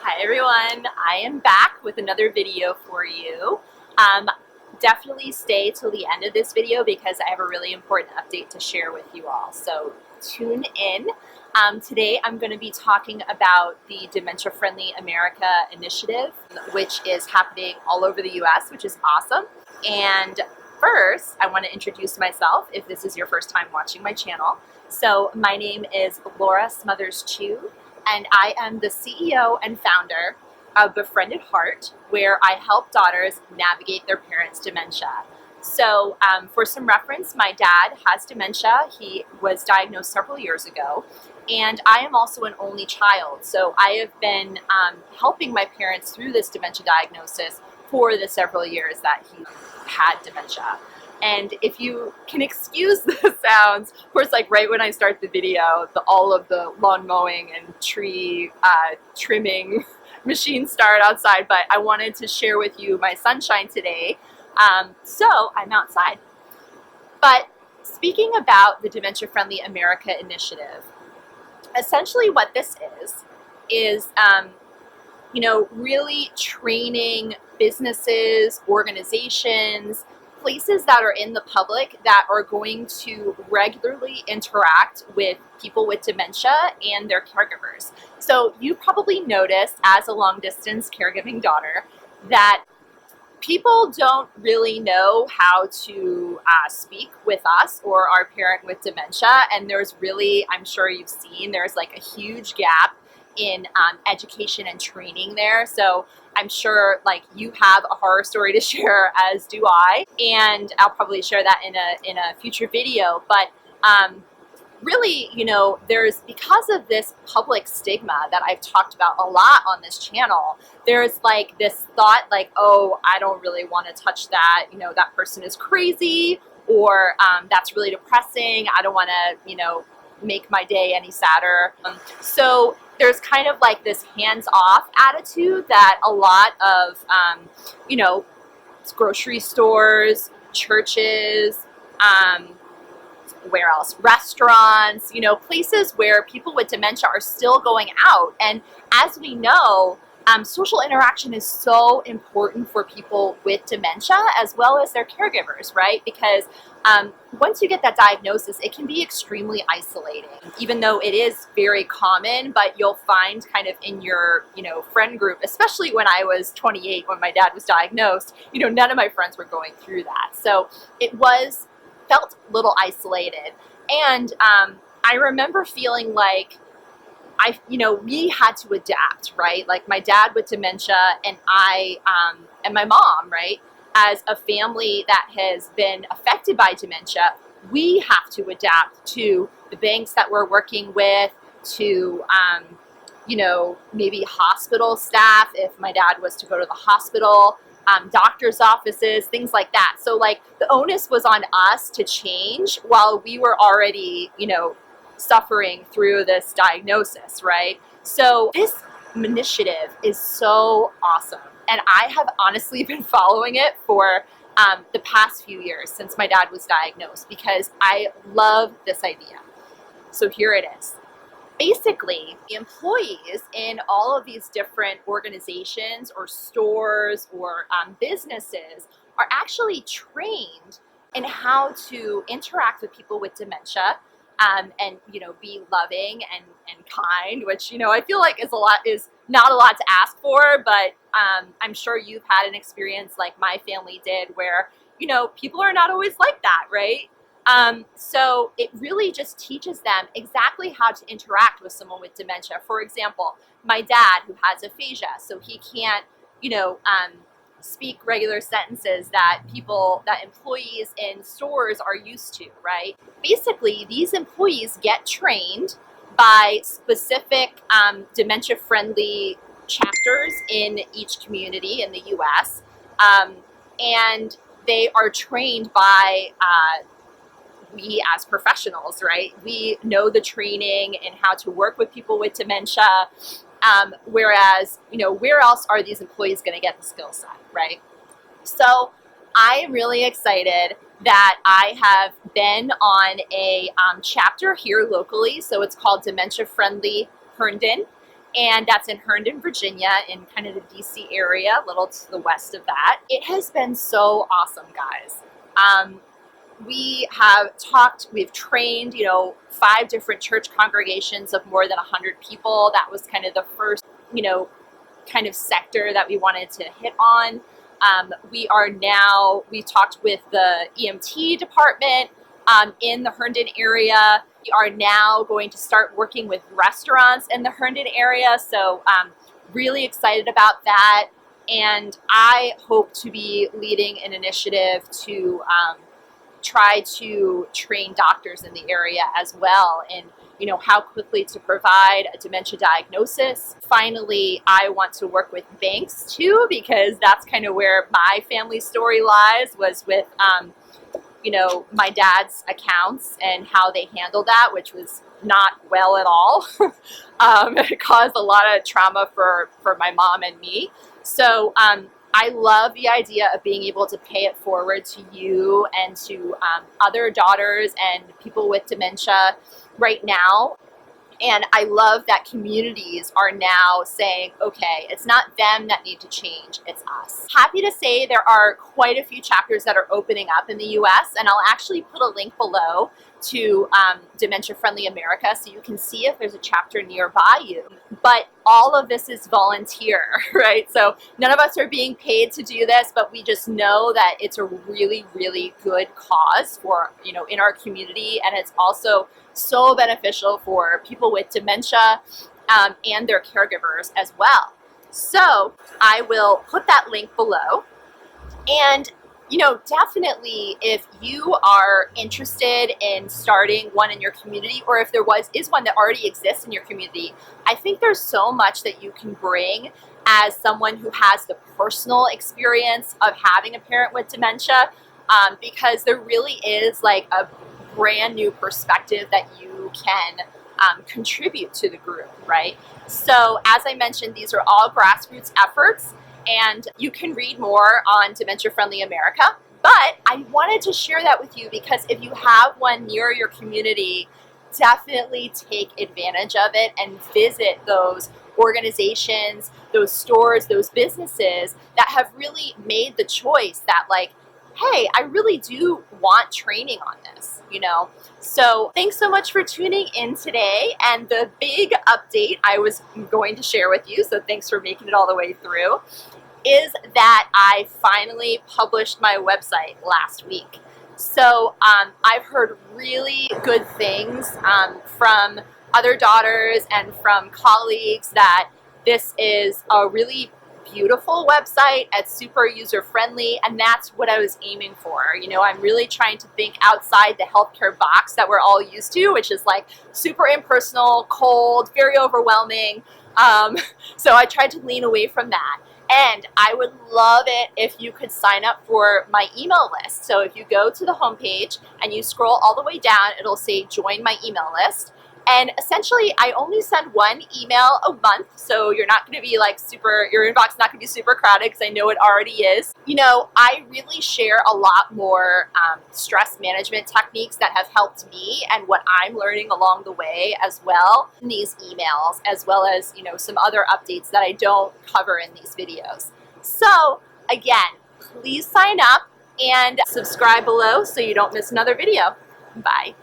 Hi everyone, I am back with another video for you. Definitely stay till the end of this video because I have a really important update to share with you all. So tune in. Today I'm going to be talking about the Dementia Friendly America initiative, which is happening all over the US, which is awesome. And first, I want to introduce myself if this is your first time watching my channel. So my name is Laura Smothers-Chu, and I am the CEO and founder of Befriended Heart, where I help daughters navigate their parents' dementia. So for some reference, my dad has dementia. He was diagnosed several years ago, and I am also an only child. So I have been helping my parents through this dementia diagnosis for the several years that he had dementia. And if you can excuse the sounds, of course, like right when I start the video, all of the lawn mowing and tree trimming machines start outside, but I wanted to share with you my sunshine today. So I'm outside. But speaking about the Dementia Friendly America initiative, essentially what this is really training businesses, organizations, places that are in the public that are going to regularly interact with people with dementia and their caregivers. So you probably noticed as a long distance caregiving daughter that people don't really know how to speak with us or our parent with dementia, and there's really, I'm sure you've seen, there's like a huge gap in education and training there. So I'm sure like you have a horror story to share, as do I, and I'll probably share that in a future video. But really, there's, because of this public stigma that I've talked about a lot on this channel, there's like this thought like, oh, I don't really want to touch that, that person is crazy, or that's really depressing, I don't want to, make my day any sadder. So there's kind of like this hands-off attitude that a lot of, grocery stores, churches, where else? Restaurants, places where people with dementia are still going out. And as we know, social interaction is so important for people with dementia as well as their caregivers, right? Because once you get that diagnosis, it can be extremely isolating, even though it is very common. But you'll find kind of in your, friend group, especially when I was 28, when my dad was diagnosed, none of my friends were going through that. So it felt a little isolated. And I remember feeling like we had to adapt, right? Like my dad with dementia and I and my mom, right? As a family that has been affected by dementia, we have to adapt to the banks that we're working with, to, maybe hospital staff if my dad was to go to the hospital, doctor's offices, things like that. So like the onus was on us to change while we were already, suffering through this diagnosis, right? So this initiative is so awesome. And I have honestly been following it for the past few years since my dad was diagnosed because I love this idea. So here it is. Basically, the employees in all of these different organizations or stores or businesses are actually trained in how to interact with people with dementia, and be loving and kind, which I feel like is not a lot to ask for, but I'm sure you've had an experience like my family did where people are not always like that, right? So it really just teaches them exactly how to interact with someone with dementia. For example, my dad, who has aphasia, so he can't speak regular sentences that employees in stores are used to, right? Basically, these employees get trained by specific dementia-friendly chapters in each community in the US, and they are trained by we as professionals, right? We know the training and how to work with people with dementia. Whereas, where else are these employees going to get the skill set, right? So I am really excited that I have been on a chapter here locally. So it's called Dementia Friendly Herndon. and that's in Herndon, Virginia, in kind of the DC area, a little to the west of that. It has been so awesome, guys. We have talked, we've trained, 5 different church congregations of more than 100 people. That was kind of the first, kind of sector that we wanted to hit on. We talked with the EMT department in the Herndon area. We are now going to start working with restaurants in the Herndon area. So really excited about that. And I hope to be leading an initiative to try to train doctors in the area as well, and how quickly to provide a dementia diagnosis. Finally, I want to work with banks too, because that's kind of where my family story lies, was with my dad's accounts and how they handled that, which was not well at all. It caused a lot of trauma for my mom and me. So I love the idea of being able to pay it forward to you and to other daughters and people with dementia right now. And I love that communities are now saying, okay, it's not them that need to change, it's us. Happy to say there are quite a few chapters that are opening up in the US, and I'll actually put a link below to Dementia Friendly America so you can see if there's a chapter nearby you. But all of this is volunteer, right? So none of us are being paid to do this, but we just know that it's a really, really good cause for, in our community, and it's also so beneficial for people with dementia and their caregivers as well. So I will put that link below. And definitely if you are interested in starting one in your community, or if there is one that already exists in your community, I think there's so much that you can bring as someone who has the personal experience of having a parent with dementia, because there really is like a brand new perspective that you can contribute to the group, right? So as I mentioned, these are all grassroots efforts, and you can read more on Dementia Friendly America. But I wanted to share that with you because if you have one near your community, definitely take advantage of it and visit those organizations, those stores, those businesses that have really made the choice that, like, hey, I really do want training on this, So thanks so much for tuning in today. And the big update I was going to share with you, so thanks for making it all the way through, is that I finally published my website last week. So I've heard really good things from other daughters and from colleagues that this is a really beautiful website. It's super user friendly, and that's what I was aiming for. I'm really trying to think outside the healthcare box that we're all used to, which is like super impersonal, cold, very overwhelming. So I tried to lean away from that. And I would love it if you could sign up for my email list. So if you go to the homepage and you scroll all the way down, it'll say join my email list. And essentially, I only send one email a month, so you're not going to be like your inbox is not going to be super crowded, because I know it already is. I really share a lot more stress management techniques that have helped me and what I'm learning along the way as well in these emails, as well as, some other updates that I don't cover in these videos. So again, please sign up and subscribe below so you don't miss another video. Bye.